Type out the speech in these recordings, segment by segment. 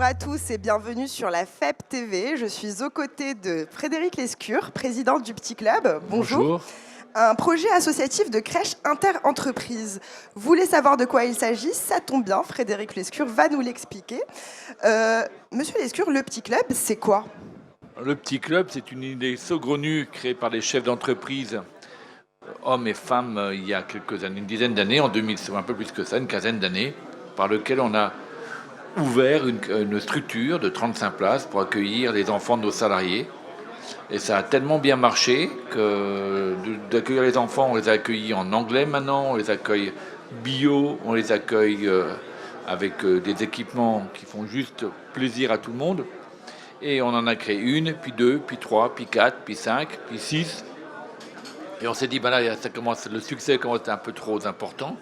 à tous et bienvenue sur la FEP TV. Je suis aux côtés de Frédéric Lescure, présidente du Petit Club. Bonjour. Un projet associatif de crèche inter-entreprise. Vous voulez savoir de quoi il s'agit? Ça tombe bien, Frédéric Lescure va nous l'expliquer. Monsieur Lescure, le Petit Club, c'est quoi? Le Petit Club, c'est une idée saugrenue créée par les chefs d'entreprise, hommes et femmes, il y a quelques années, une dizaine d'années, en 2000, c'est un peu plus que ça, une quinzaine d'années, par lequel on a ouvert une structure de 35 places pour accueillir les enfants de nos salariés. Et ça a tellement bien marché que d'accueillir les enfants, on les a accueillis en anglais maintenant, on les accueille bio, on les accueille avec des équipements qui font juste plaisir à tout le monde. Et on en a créé une, puis deux, puis trois, puis quatre, puis cinq, puis six. Et on s'est dit, ben là, le succès commence à être un peu trop important.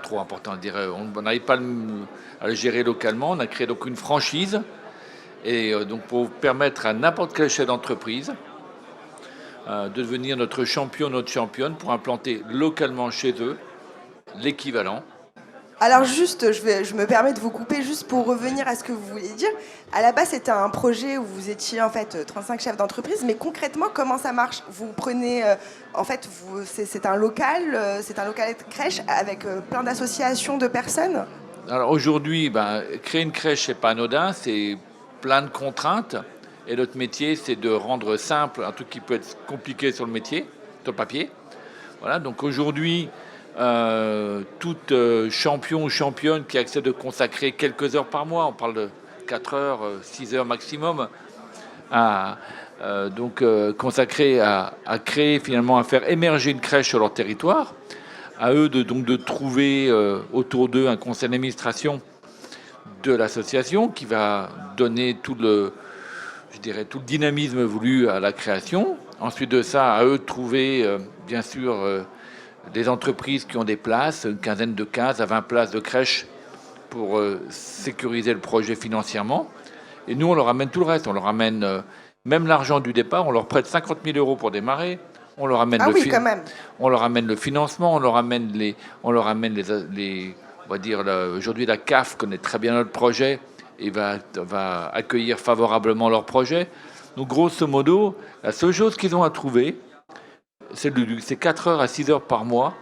Trop important, je dirais. On n'arrive pas à le gérer localement. On a créé donc une franchise. Et donc pour permettre à n'importe quel chef d'entreprise de devenir notre champion, notre championne, pour implanter localement chez eux l'équivalent. Alors juste, je me permets de vous couper juste pour revenir à ce que vous vouliez dire. À la base, c'était un projet où vous étiez en fait 35 chefs d'entreprise, mais concrètement, comment ça marche? Vous prenez, c'est un local de crèche avec plein d'associations de personnes? Alors aujourd'hui, créer une crèche, c'est pas anodin, c'est plein de contraintes. Et notre métier, c'est de rendre simple un truc qui peut être compliqué sur le métier, sur le papier. Voilà, donc aujourd'hui, tout champion ou championne qui accepte de consacrer quelques heures par mois, on parle de 4 heures, 6 heures maximum, consacrer à créer finalement, à faire émerger une crèche sur leur territoire, à eux de trouver autour d'eux un conseil d'administration de l'association qui va donner tout le dynamisme voulu à la création. Ensuite de ça, à eux de trouver, bien sûr, des entreprises qui ont des places, une quinzaine de 15 à 20 places de crèche pour sécuriser le projet financièrement. Et nous, on leur amène tout le reste. On leur amène même l'argent du départ. On leur prête 50 000 euros pour démarrer. On leur amène on leur amène le financement. On leur amène on va dire, aujourd'hui, la CAF connaît très bien notre projet et va accueillir favorablement leur projet. Donc, grosso modo, la seule chose qu'ils ont à trouver, c'est 4 heures à 6 heures par mois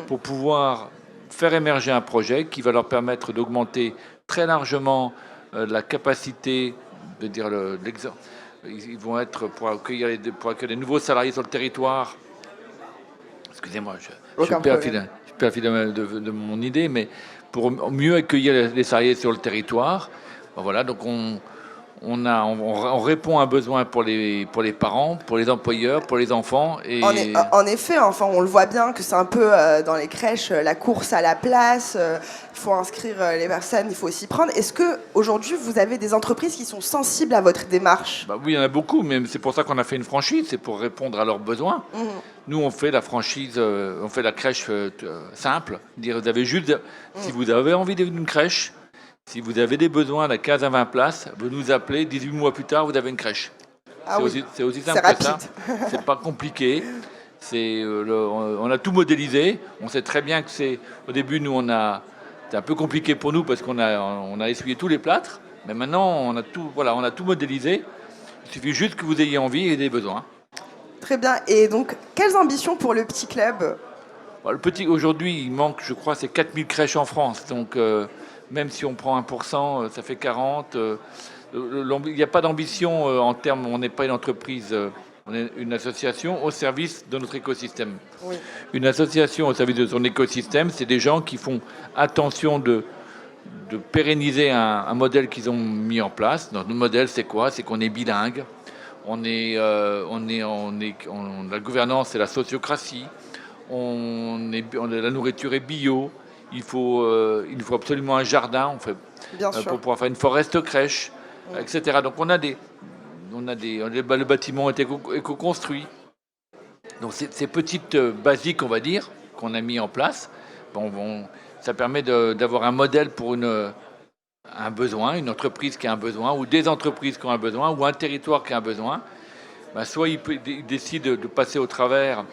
pour pouvoir faire émerger un projet qui va leur permettre d'augmenter très largement la capacité de dire ils vont être pour accueillir les nouveaux salariés sur le territoire. Excusez-moi, je suis pas fidèle de mon idée, mais pour mieux accueillir les salariés sur le territoire, voilà, donc on répond à un besoin pour les parents, pour les employeurs, pour les enfants. Et en effet, enfin, on le voit bien que c'est un peu dans les crèches la course à la place. Il faut inscrire les personnes, il faut aussi prendre. Est-ce que aujourd'hui vous avez des entreprises qui sont sensibles à votre démarche? Oui, il y en a beaucoup, mais c'est pour ça qu'on a fait une franchise, c'est pour répondre à leurs besoins. Nous, on fait la franchise, on fait la crèche simple. Dire, vous avez juste, si vous avez envie d'une crèche. Si vous avez des besoins de 15 à 20 places, vous nous appelez, 18 mois plus tard, vous avez une crèche. C'est aussi simple que ça. C'est pas compliqué. On a tout modélisé. On sait très bien que au début, nous, c'est un peu compliqué pour nous parce qu'on a essuyé tous les plâtres. Mais maintenant, on a tout modélisé. Il suffit juste que vous ayez envie et des besoins. Très bien. Et donc, quelles ambitions pour le Petit Club? Aujourd'hui, il manque, je crois, c'est 4000 crèches en France. Donc, même si on prend 1%, ça fait 40. Il n'y a pas d'ambition en termes, on n'est pas une entreprise, on est une association au service de notre écosystème. Oui. Une association au service de son écosystème, c'est des gens qui font attention de pérenniser un modèle qu'ils ont mis en place. Notre modèle, c'est quoi? C'est qu'on est bilingue. La gouvernance, c'est la sociocratie. La nourriture est bio. Il faut absolument un jardin pour pouvoir faire une forest crèche, etc. Donc le bâtiment est éco-construit. Donc ces petites basiques, on va dire, qu'on a mis en place, ça permet d'avoir un modèle pour un besoin, une entreprise qui a un besoin, ou des entreprises qui ont un besoin, ou un territoire qui a un besoin. Soit il décide de passer au travers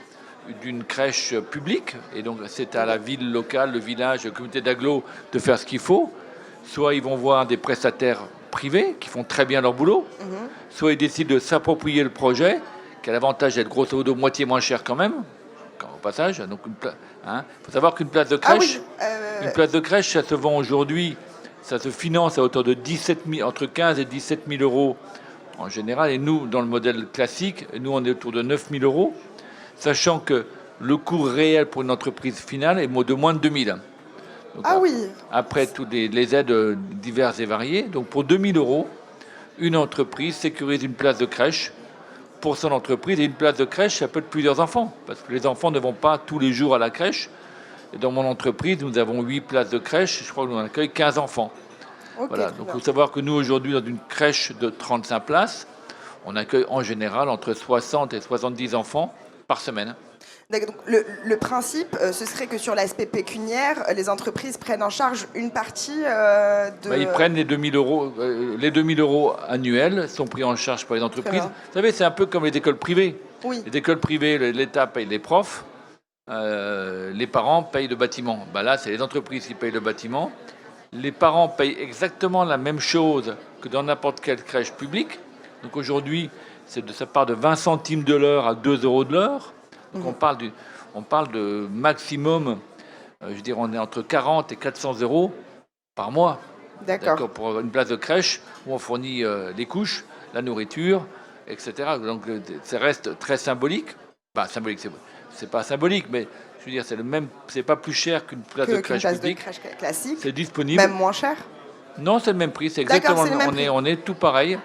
d'une crèche publique, et donc c'est à la ville locale, le village, le comité d'agglo de faire ce qu'il faut. Soit ils vont voir des prestataires privés qui font très bien leur boulot, soit ils décident de s'approprier le projet, qui a l'avantage d'être grosso modo moitié moins cher quand même, au passage. Donc, faut savoir qu'une place de crèche, une place de crèche, ça se vend aujourd'hui, ça se finance à hauteur de entre 15 et 17 000 euros en général. Et nous, dans le modèle classique, nous, on est autour de 9 000 euros, sachant que le coût réel pour une entreprise finale est de moins de 2 000. Donc, après toutes les aides diverses et variées. Donc pour 2 000 euros, une entreprise sécurise une place de crèche pour son entreprise. Et une place de crèche, ça peut être plusieurs enfants, parce que les enfants ne vont pas tous les jours à la crèche. Et dans mon entreprise, nous avons 8 places de crèche. Je crois que nous accueillons 15 enfants. Voilà. Donc il faut savoir que nous, aujourd'hui, dans une crèche de 35 places, on accueille en général entre 60 et 70 enfants par semaine. Donc, le principe, ce serait que sur l'aspect pécuniaire, les entreprises prennent en charge une partie de... Ils prennent les 2 000 euros. Les 2 000 euros annuels sont pris en charge par les entreprises. Vous savez, c'est un peu comme les écoles privées. Oui. Les écoles privées, l'État paye les profs, les parents payent le bâtiment. Là, c'est les entreprises qui payent le bâtiment. Les parents payent exactement la même chose que dans n'importe quelle crèche publique. Donc aujourd'hui, ça part de 20 centimes de l'heure à 2 euros de l'heure. Donc on parle de maximum, on est entre 40 et 400 euros par mois. D'accord. Pour une place de crèche où on fournit les couches, la nourriture, etc. Donc ça reste très symbolique. Symbolique, c'est pas symbolique, mais je veux dire, c'est pas plus cher qu'une place de crèche publique. De crèche classique. C'est disponible. Même moins cher. Non, c'est le même prix. C'est exactement on est tout pareil.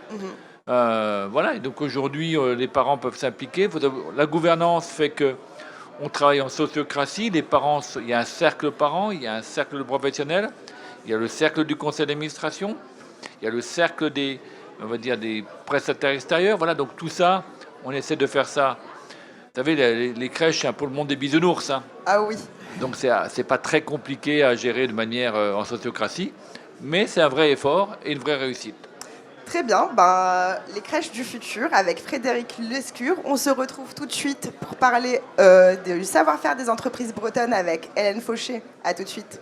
Et donc aujourd'hui, les parents peuvent s'impliquer. La gouvernance fait que on travaille en sociocratie. Les parents, il y a un cercle parents, il y a un cercle de professionnels, il y a le cercle du conseil d'administration, il y a le cercle des prestataires extérieurs. Voilà, donc tout ça, on essaie de faire ça. Vous savez, les crèches, c'est un peu le monde des bisounours. Ah oui. Donc c'est pas très compliqué à gérer de manière en sociocratie, mais c'est un vrai effort et une vraie réussite. Très bien, les crèches du futur avec Frédéric Lescure. On se retrouve tout de suite pour parler du savoir-faire des entreprises bretonnes avec Hélène Fauché. À tout de suite.